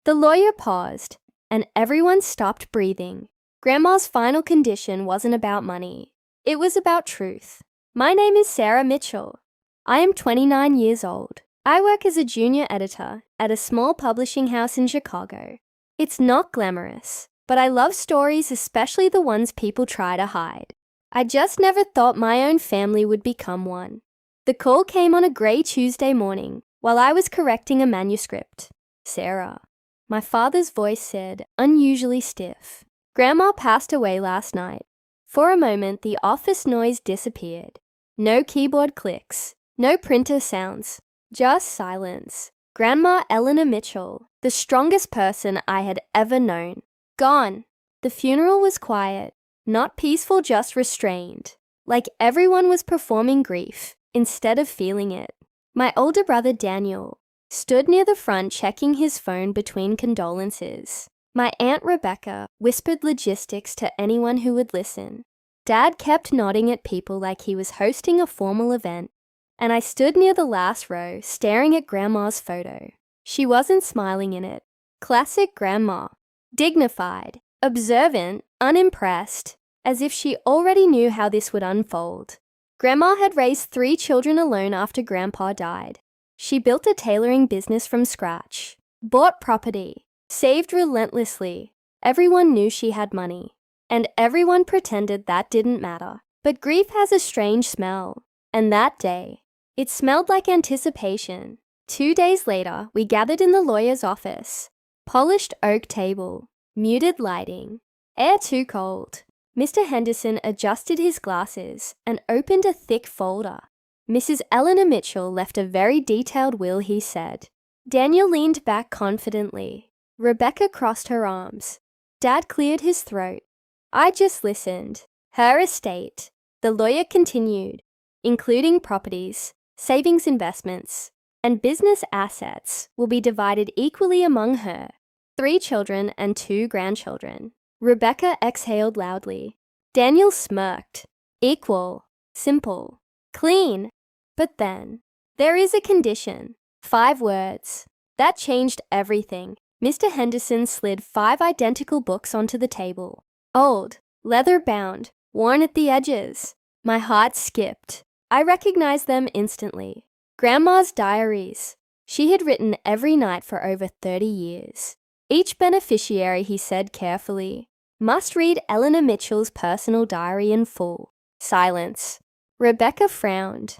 The lawyer paused, and everyone stopped breathing. Grandma's final condition wasn't about money. It was about truth. My name is Sarah Mitchell. I am 29 years old. I work as a junior editor at a small publishing house in Chicago. It's not glamorous, but I love stories, especially the ones people try to hide. I just never thought my own family would become one. The call came on a grey Tuesday morning while I was correcting a manuscript. Sarah. My father's voice said, unusually stiff. Grandma passed away last night. For a moment, the office noise disappeared. No keyboard clicks, no printer sounds, just silence. Grandma Eleanor Mitchell, the strongest person I had ever known, gone. The funeral was quiet, not peaceful, just restrained, like everyone was performing grief instead of feeling it. My older brother Daniel stood near the front checking his phone between condolences. My Aunt Rebecca whispered logistics to anyone who would listen. Dad kept nodding at people like he was hosting a formal event, and I stood near the last row staring at Grandma's photo. She wasn't smiling in it. Classic Grandma. Dignified, observant, unimpressed, as if she already knew how this would unfold. Grandma had raised 3 children alone after Grandpa died. She built a tailoring business from scratch, bought property, saved relentlessly. Everyone knew she had money, and everyone pretended that didn't matter. But grief has a strange smell, and that day, it smelled like anticipation. 2 days later, we gathered in the lawyer's office. Polished oak table, muted lighting, air too cold. Mr. Henderson adjusted his glasses and opened a thick folder. Mrs. Eleanor Mitchell left a very detailed will, he said. Daniel leaned back confidently. Rebecca crossed her arms. Dad cleared his throat. I just listened. Her estate, the lawyer continued, including properties, savings investments, and business assets, will be divided equally among her, 3 children and 2 grandchildren. Rebecca exhaled loudly. Daniel smirked. Equal, simple, clean. But then, there is a condition. 5 words. That changed everything. Mr. Henderson slid 5 identical books onto the table. Old, leather-bound, worn at the edges. My heart skipped. I recognized them instantly. Grandma's diaries. She had written every night for over 30 years. Each beneficiary, he said carefully, must read Eleanor Mitchell's personal diary in full. Silence. Rebecca frowned.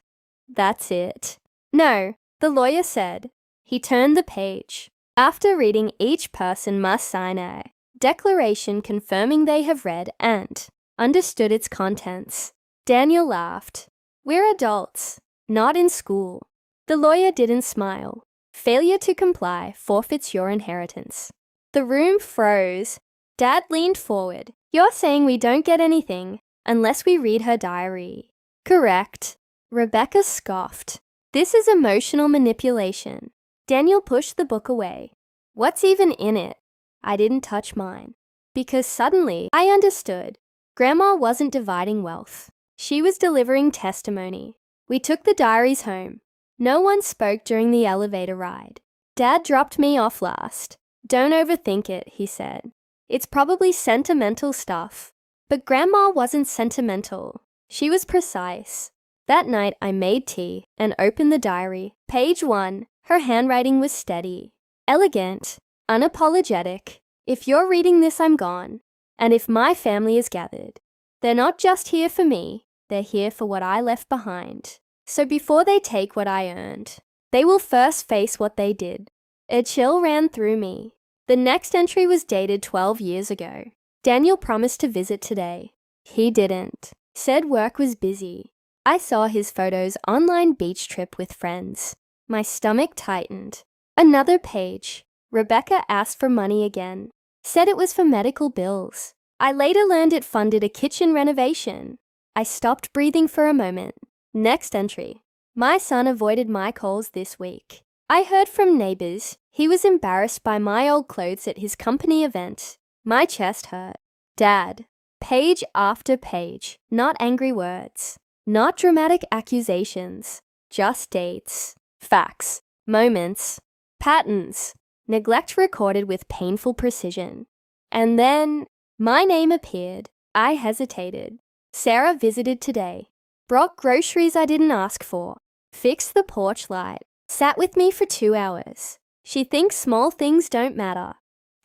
That's it. No, the lawyer said. He turned the page. After reading, each person must sign a declaration confirming they have read and understood its contents. Daniel laughed. We're adults, not in school. The lawyer didn't smile. Failure to comply forfeits your inheritance. The room froze. Dad leaned forward. You're saying we don't get anything unless we read her diary. Correct. Rebecca scoffed. This is emotional manipulation. Daniel pushed the book away. What's even in it? I didn't touch mine. Because suddenly, I understood. Grandma wasn't dividing wealth. She was delivering testimony. We took the diaries home. No one spoke during the elevator ride. Dad dropped me off last. Don't overthink it, he said. It's probably sentimental stuff. But Grandma wasn't sentimental. She was precise. That night, I made tea and opened the diary. Page 1. Her handwriting was steady, elegant, unapologetic. If you're reading this, I'm gone. And if my family is gathered, they're not just here for me, they're here for what I left behind. So before they take what I earned, they will first face what they did. A chill ran through me. The next entry was dated 12 years ago. Daniel promised to visit today. He didn't. Said work was busy. I saw his photos online beach trip with friends. My stomach tightened. Another page. Rebecca asked for money again. Said it was for medical bills. I later learned it funded a kitchen renovation. I stopped breathing for a moment. Next entry. My son avoided my calls this week. I heard from neighbors. He was embarrassed by my old clothes at his company event. My chest hurt. Dad. Page after page. Not angry words. Not dramatic accusations. Just dates. Facts. Moments. Patterns. neglect recorded with painful precision. And then my name appeared. I hesitated. Sarah visited today. Brought groceries I didn't ask for. Fixed the porch light. Sat with me for 2 hours. She thinks small things don't matter.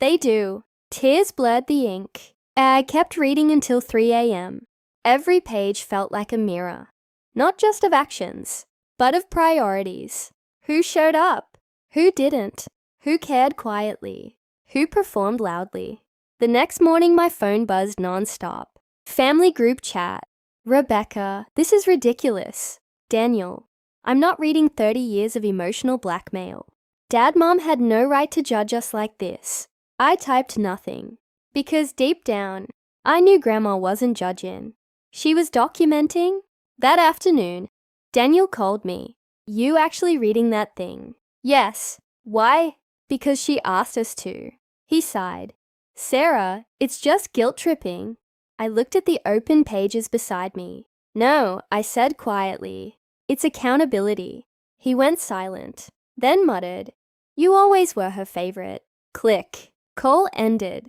They do. Tears blurred the ink. I kept reading until 3 a.m. Every page felt like a mirror. Not just of actions, but of priorities. Who showed up? Who didn't? Who cared quietly? Who performed loudly? The next morning my phone buzzed nonstop. Family group chat. Rebecca, this is ridiculous. Daniel, I'm not reading 30 years of emotional blackmail. Dad, Mom had no right to judge us like this. I typed nothing. Because deep down, I knew Grandma wasn't judging. She was documenting. That afternoon, Daniel called me. You actually reading that thing? Yes. Why? Because she asked us to. He sighed. Sarah, it's just guilt tripping. I looked at the open pages beside me. No, I said quietly. It's accountability. He went silent, then muttered, You always were her favorite. Click. Call ended.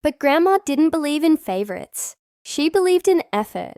But Grandma didn't believe in favorites. She believed in effort.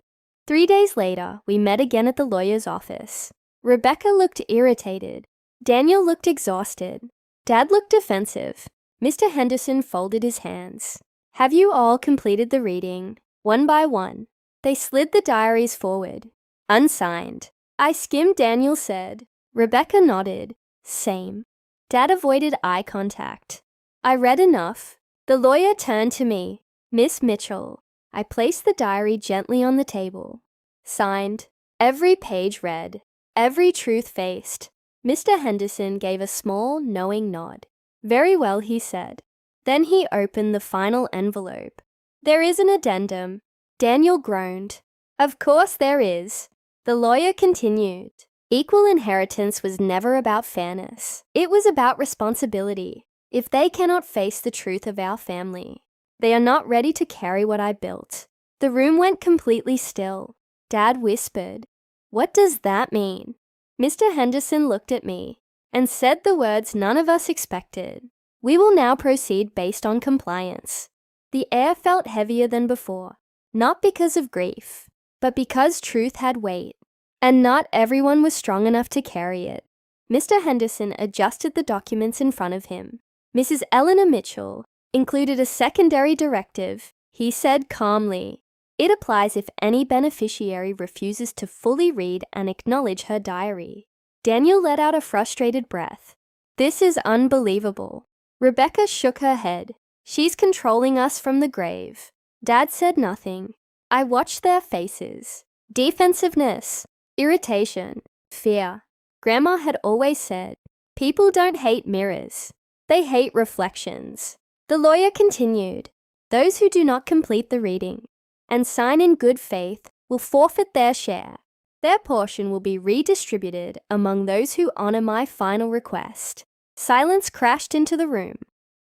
3 days later, we met again at the lawyer's office. Rebecca looked irritated. Daniel looked exhausted. Dad looked defensive. Mr. Henderson folded his hands. Have you all completed the reading? One by one. They slid the diaries forward. Unsigned. I skimmed, Daniel said. Rebecca nodded. Same. Dad avoided eye contact. I read enough. The lawyer turned to me. Miss Mitchell. I placed the diary gently on the table. Signed. Every page read. Every truth faced. Mr. Henderson gave a small, knowing nod. Very well, he said. Then he opened the final envelope. There is an addendum. Daniel groaned. Of course there is. The lawyer continued. Equal inheritance was never about fairness. It was about responsibility. If they cannot face the truth of our family, they are not ready to carry what I built. The room went completely still. Dad whispered, What does that mean? Mr. Henderson looked at me and said the words none of us expected. We will now proceed based on compliance. The air felt heavier than before, not because of grief, but because truth had weight, and not everyone was strong enough to carry it. Mr. Henderson adjusted the documents in front of him. Mrs. Eleanor Mitchell included a secondary directive. He said calmly, It applies if any beneficiary refuses to fully read and acknowledge her diary. Daniel let out a frustrated breath. This is unbelievable. Rebecca shook her head. She's controlling us from the grave. Dad said nothing. I watched their faces. Defensiveness, irritation, fear. Grandma had always said, People don't hate mirrors. They hate reflections. The lawyer continued. Those who do not complete the reading and sign in good faith will forfeit their share. Their portion will be redistributed among those who honor my final request. Silence crashed into the room.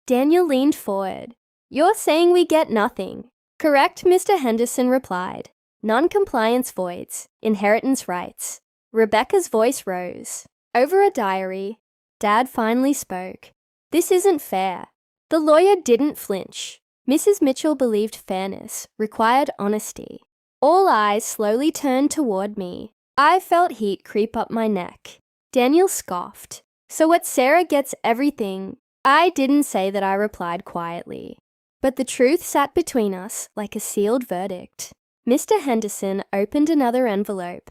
Daniel leaned forward. You're saying we get nothing. Correct, Mr. Henderson replied. Non-compliance voids, inheritance rights. Rebecca's voice rose. Over a diary, Dad finally spoke. This isn't fair. The lawyer didn't flinch. Mrs. Mitchell believed fairness required honesty. All eyes slowly turned toward me. I felt heat creep up my neck. Daniel scoffed. So what, Sarah gets everything? I didn't say that, I replied quietly. But the truth sat between us like a sealed verdict. Mr. Henderson opened another envelope.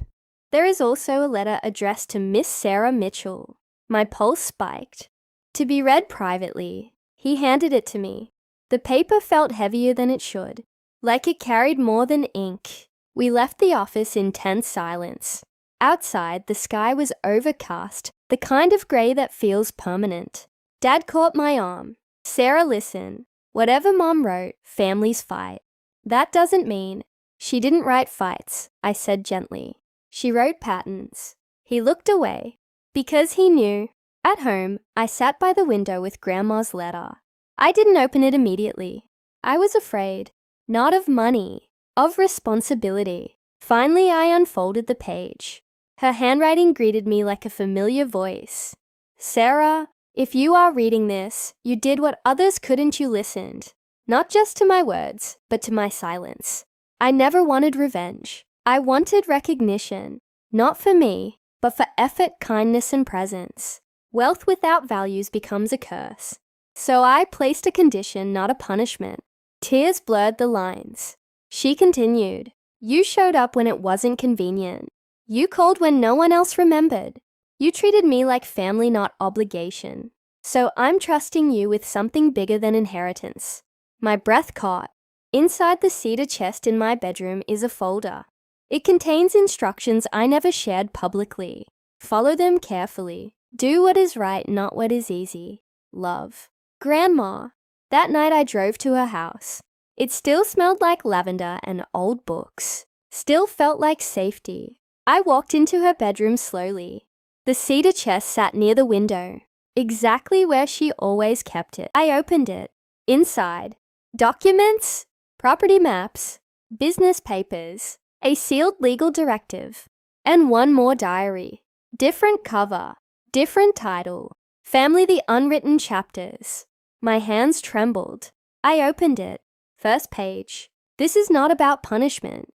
There is also a letter addressed to Miss Sarah Mitchell. My pulse spiked. To be read privately. He handed it to me. The paper felt heavier than it should, like it carried more than ink. We left the office in tense silence. Outside, the sky was overcast, the kind of grey that feels permanent. Dad caught my arm. Sarah, listen. Whatever Mom wrote, families fight. That doesn't mean she didn't write fights, I said gently. She wrote patterns. He looked away. Because he knew. At home, I sat by the window with Grandma's letter. I didn't open it immediately. I was afraid. Not of money, of responsibility. Finally, I unfolded the page. Her handwriting greeted me like a familiar voice. Sarah, If you are reading this, you did what others couldn't. You listened. Not just to my words, but to my silence. I never wanted revenge. I wanted recognition. Not for me, but for effort, kindness, and presence. Wealth without values becomes a curse. So I placed a condition, not a punishment. Tears blurred the lines. She continued, "You showed up when it wasn't convenient. You called when no one else remembered. You treated me like family, not obligation. So I'm trusting you with something bigger than inheritance." My breath caught. Inside the cedar chest in my bedroom is a folder. It contains instructions I never shared publicly. Follow them carefully. Do what is right, not what is easy. Love. Grandma. That night I drove to her house. It still smelled like lavender and old books. Still felt like safety. I walked into her bedroom slowly. The cedar chest sat near the window, exactly where she always kept it. I opened it. Inside, documents, property maps, business papers, a sealed legal directive, and one more diary. Different cover, different title, Family: The Unwritten Chapters. My hands trembled. I opened it. First page. This is not about punishment.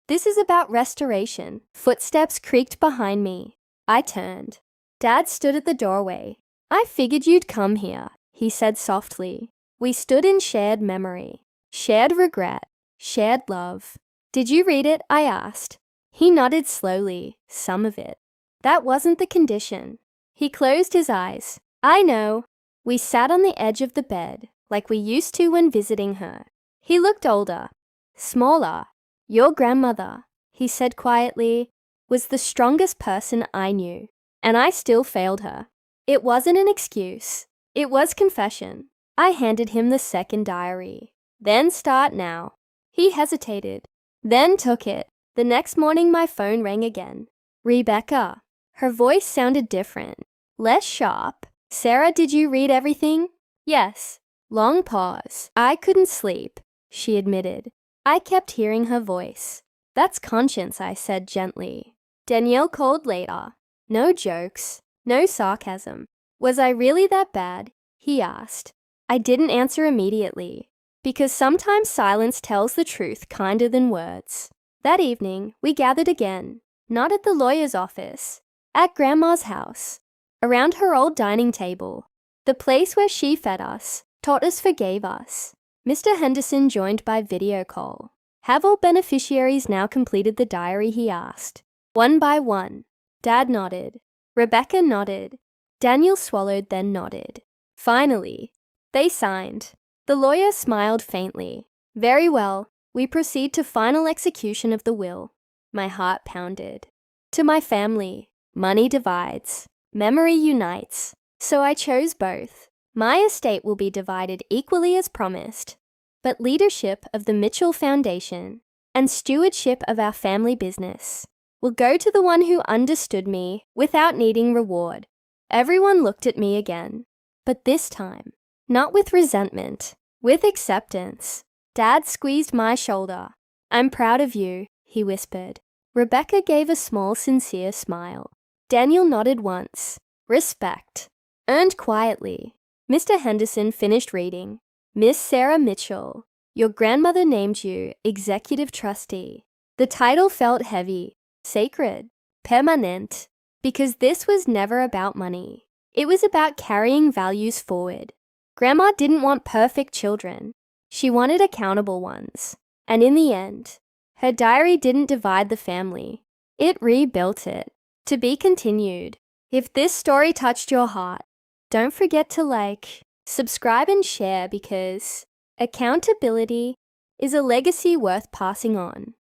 This is about restoration. Footsteps creaked behind me. I turned. Dad stood at the doorway. "I figured you'd come here," he said softly. We stood in shared memory, shared regret, shared love. "Did you read it?" I asked. He nodded slowly, some of it. That wasn't the condition. He closed his eyes. "I know." We sat on the edge of the bed, like we used to when visiting her. He looked older, smaller. "Your grandmother," he said quietly, "was the strongest person I knew, and I still failed her." It wasn't an excuse. It was confession. I handed him the second diary. "Then start now." He hesitated, then took it. The next morning my phone rang again. Rebecca. Her voice sounded different, less sharp. "Sarah, did you read everything?" "Yes." Long pause. "I couldn't sleep," she admitted. I kept hearing her voice. "That's conscience," I said gently. Danielle called later. No jokes, no sarcasm. "Was I really that bad?" he asked. I didn't answer immediately, because sometimes silence tells the truth kinder than words. That evening, we gathered again, not at the lawyer's office, at Grandma's house, around her old dining table, the place where she fed us, taught us, forgave us. Mr. Henderson joined by video call. "Have all beneficiaries now completed the diary?" he asked. One by one. Dad nodded. Rebecca nodded. Daniel swallowed, then nodded. Finally, they signed. The lawyer smiled faintly. "Very well. We proceed to final execution of the will." My heart pounded. To my family, money divides, memory unites. So I chose both. My estate will be divided equally as promised, but leadership of the Mitchell Foundation and stewardship of our family business will go to the one who understood me without needing reward. Everyone looked at me again, but this time, not with resentment, with acceptance. Dad squeezed my shoulder. "I'm proud of you," he whispered. Rebecca gave a small, sincere smile. Daniel nodded once. Respect. Earned quietly. Mr. Henderson finished reading. "Miss Sarah Mitchell, your grandmother named you executive trustee." The title felt heavy, sacred, permanent, because this was never about money. It was about carrying values forward. Grandma didn't want perfect children. She wanted accountable ones. And in the end, her diary didn't divide the family. It rebuilt it. To be continued. If this story touched your heart, don't forget to like, subscribe, and share, because accountability is a legacy worth passing on.